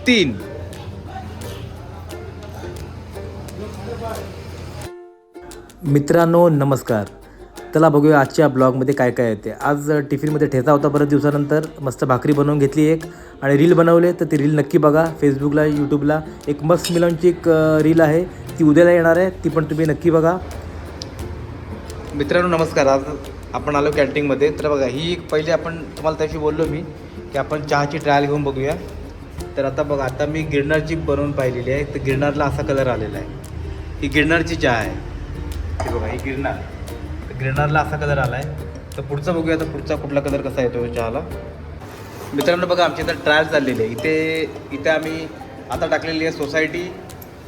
3. मित्रांनो नमस्कार. चला बघूया आजच्या ब्लॉगमध्ये काय काय येते. आज टिफिनमध्ये ठेचा होता बरेच दिवसानंतर. मस्त भाकरी बनवून घेतली एक आणि रील बनवले, तर ती रील नक्की बघा. फेसबुकला यूट्यूबला एक मस्त मिलनची एक रील आहे, ती उद्याला येणार आहे, ती पण तुम्ही नक्की बघा. मित्रांनो नमस्कार. आज आपण आलो कॅन्टीनमध्ये. तर बघा ही एक पहिले आपण तुम्हाला त्याशी बोललो मी की आपण चहाची ट्रायल घेऊन बघूया. तर आता बघा, आता मी गिरनारची बनवून पाहिलेली आहे. तर गिरनारला असा कलर आलेला आहे. ही गिरनारची चहा आहे. ही बघा, ही गिरनार. तर गिरनारला असा कलर आला आहे. तर पुढचा बघूया, आता पुढचा कुठला कलर कसा येतो चहाला. मित्रांनो बघा, आमची इथं ट्रायल चाललेली आहे. इथे आम्ही आता टाकलेली आहे सोसायटी.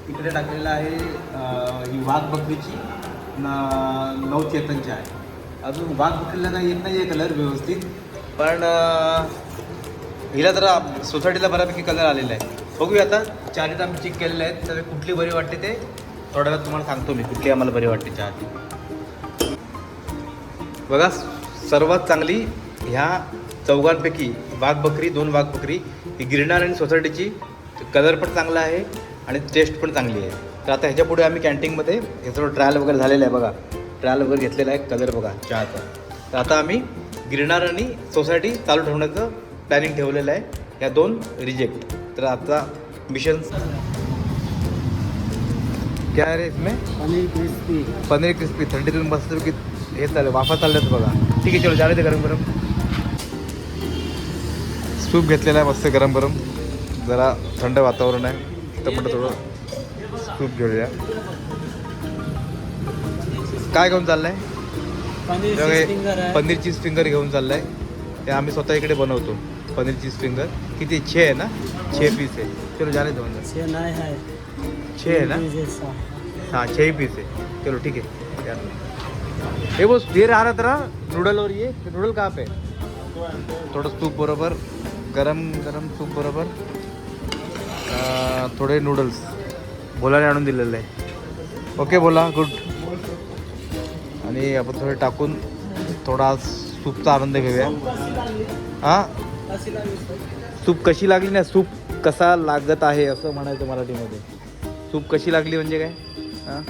इकडे टाकलेलं आहे ही वाघ बकरीची नवचेतनची आहे. अजून वाघ बकरीला काही येत नाही आहे कलर व्यवस्थित, पण हिला जरा सोसायटीला बऱ्यापैकी कलर आलेला आहे. बघूया आता. चारीत आम्ही चेक केलेले आहेत, तर कुठली बरी वाटते ते थोड्या वेळात तुम्हाला सांगतो मी, कुठली आम्हाला बरी वाटते चहाची. बघा, सर्वात चांगली ह्या चौघांपैकी वाघ बकरी, 2 वाघ बकरी, ही गिरनार आणि सोसायटीची. कलर पण चांगला आहे आणि टेस्ट पण चांगली आहे. तर आता ह्याच्या पुढे आम्ही कॅन्टीनमध्ये हे सर्व ट्रायल वगैरे झालेलं आहे. बघा, ट्रायल वगैरे घेतलेला आहे. कलर बघा चहाचा. तर आता आम्ही गिरनार आणि सोसायटी चालू ठेवण्याचं प्लॅनिंग ठेवलेलं आहे. ह्या 2 रिजेक्ट. तर आता मिशन क्या आहे रे इसमें? पनीर क्रिस्पी थंडीतून मस्त की हे चालेल, वाफा चालल्यात बघा. ठीक आहे, चलो झाले ते गरम गरम. सूप घेतलेला आहे मस्त गरम गरम. जरा थंड वातावरण आहे, तर म्हटलं थोडं सूप घेऊया. काय घेऊन चाललं आहे? पनीर चीज फिंगर घेऊन चाललं आहे. ते आम्ही स्वतः इकडे बनवतो. पनीर चीज फिंगर किती 6 आहे ना? 6 पीस आहे. चलो जाने दो. 6 है ना? हाँ 6 पीस है. चलो ठीक है यार. ये वो दे रहा था नूडल, और ये नूडल कहाँ पे? थोडं सूप बरोबर, गरम गरम सूप बरोबर थोडे नूडल्स बोलाने आणून दिलेले आहे. ओके बोला, गुड. आणि आपण थोडे टाकून थोडा सूपचा आनंद घेऊया. हां, सूप कशी लागली ना, सूप कसा लागत आहे असं म्हणायचं मराठीमध्ये. सूप कशी लागली म्हणजे काय? हां,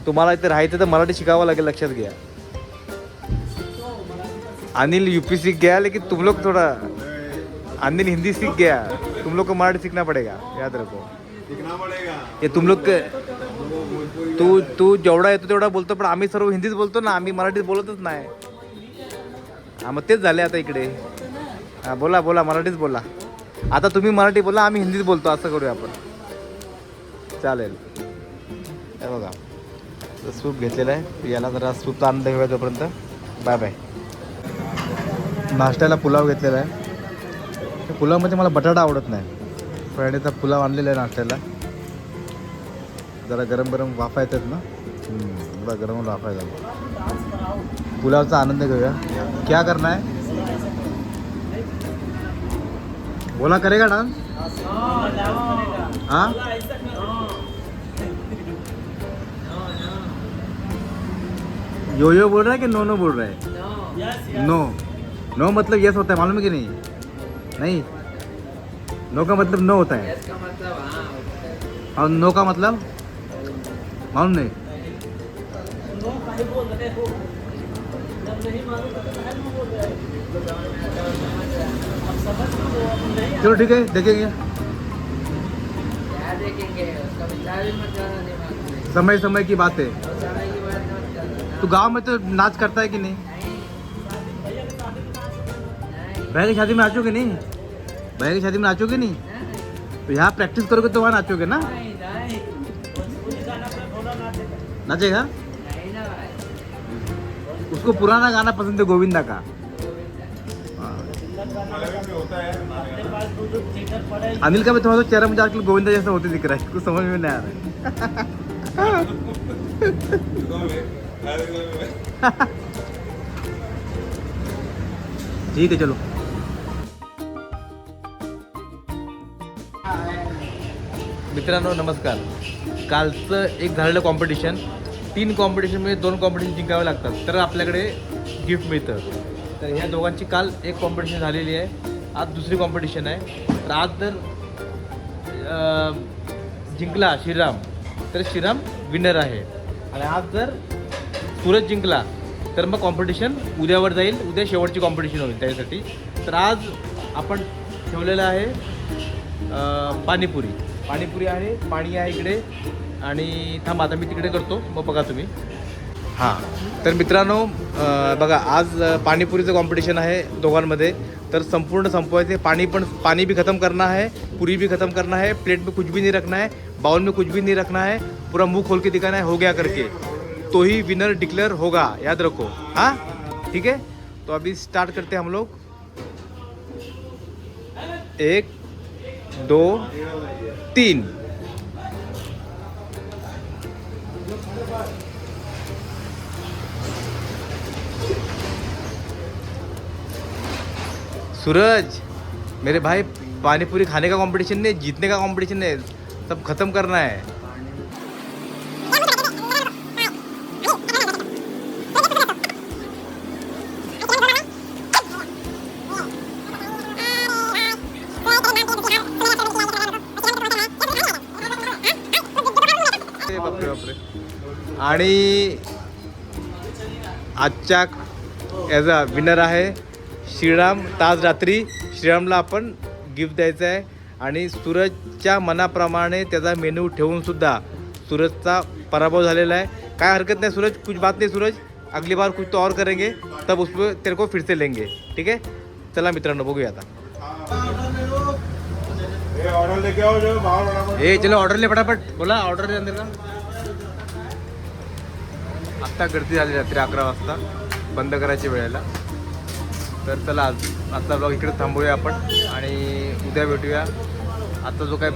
तुम्हाला इथे राहायचं तर मराठी शिकावं लागेल, लक्षात घ्या. अनिल यूपी सीख गया, लेकिन तुम लोग थोड़ा अनिल हिंदी सीख गया, तुम लोग को मराठी सीखना पड़ेगा, याद रखो. सीखना पड़ेगा. ये तुम लोग तू जेवढा येतो तेवढा बोलतो, पण आम्ही सर्व हिंदीच बोलतो ना, आम्ही मराठीत बोलतच नाही. हां, मग तेच झाले आता इकडे. हां, बोला बोला, मराठीच बोला. आता तुम्ही मराठी बोला, आम्ही हिंदीच बोलतो, असं करूया आपण. चालेल. हे बघा, सूप घेतलेलं आहे. याला जरा सूपचा आनंद घेऊया तोपर्यंत. Bye bye. नाश्त्याला पुलाव घेतलेला आहे. त्या पुलावमध्ये मला बटाटा आवडत नाही. फ्रायडेचा पुलाव आणलेला आहे नाश्त्याला. जरा गरम गरम वाफा येतात ना, जरा गरम वाफा येतात. पुलावचा आनंद घेऊया. क्या करना है? बोला, करेगा डांस? हाँ, यो यो बोल रहा है कि नो नो बोल रहा है? नो. नो मतलब यस होता है, मालूम है कि नहीं? नहीं, नो का मतलब नो होता है. और नो का मतलब मालूम नहीं. चलो ठीक है, देखेंगे. समय समय की बात है. तो गांव में तो नाच करता है कि नहीं? भैया की शादी में नाचोगे नहीं? भैया की शादी में नाचोगे नहीं? तो यहाँ प्रैक्टिस करोगे तो वहाँ नाचोगे ना? नाचेगा? उसको पुराना गाना पसंद है, गोविंदा का. अनिल का भी थोड़ा सा चेहरा मुझे आजकल गोविंदा जैसा होते दिख रहा है, कुछ समझ में नहीं आ रहा है. ठीक है, चलो. मित्रांनो नमस्कार. कालचं एक झालेलं कॉम्पिटिशन, 3 कॉम्पिटिशनमध्ये 2 कॉम्पिटिशन जिंकावे लागतात तर आपल्याकडे गिफ्ट मिळतं. तर ह्या दोघांची काल एक कॉम्पिटिशन झालेली आहे. आज दुसरी कॉम्पिटिशन आहे. तर आज जर जिंकला श्रीराम तर श्रीराम विनर आहे. आणि आज जर सूरज जिंकला तर मग कॉम्पिटिशन उद्यावर जाईल. उद्या शेवटची कॉम्पिटिशन होईल त्यासाठी. तर आज आपण ठेवलेलं आहे पाणीपुरी आहे, पाणी आहे इकडे. आणि थांबा आता मी तिकडे करतो, मग बघा तुम्ही. हां, तर मित्रांनो बघा आज पाणीपुरीचं कॉम्पिटिशन आहे दोघांमध्ये. तर संपूर्ण संपवायचे. पानी भी ख़त्म करना है, पूरी भी ख़त्म करना है, प्लेट में कुछ भी नहीं रखना है, बाउल में कुछ भी नहीं रखना है, पूरा मुंह खोल के दिखाना है हो गया करके, तो ही विनर डिक्लेयर होगा, याद रखो. हाँ ठीक है. तो अभी स्टार्ट करते हैं हम लोग. 1 2 3. सूरज मेरे भाई, पानीपुरी खाने का कंपटीशन नहीं, जीतने का कंपटीशन है. सब खत्म करना है. बापरे बापरे. आणि आजच्या ॲज अ विनर आहे श्रीराम. तर आज रात्री श्रीरामला आपण गिफ्ट द्यायचं आहे. आणि सूरजच्या मनाप्रमाणे त्याचा मेनू ठेवूनसुद्धा सूरजचा पराभव झालेला आहे. काय हरकत नाही सूरज, कुछ बात नहीं सूरज, अगली बार कुछ तो और करेंगे, तब उसमें तेरे को फिर से लेंगे. ठीक आहे. चला मित्रांनो बघूया आता. चलो ऑर्डर ले फटाफट. बोला ऑर्डर ले अंदर का. आत्ता गर्दी झाली रात्री 11 वाजता बंद करायच्या वेळेला. तर चला आजचा ब्लॉग इकडे थांबूया आपण आणि उद्या भेटूया. आता जो काय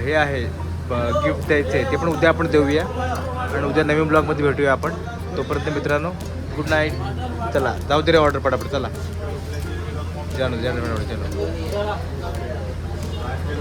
हे आहे गिफ्ट द्यायचं आहे ते पण उद्या आपण देऊया. आणि उद्या नवीन ब्लॉगमध्ये भेटूया आपण. तोपर्यंत मित्रांनो गुड नाईट. चला जाऊ दे रे ऑर्डर पटापट. चला जाणू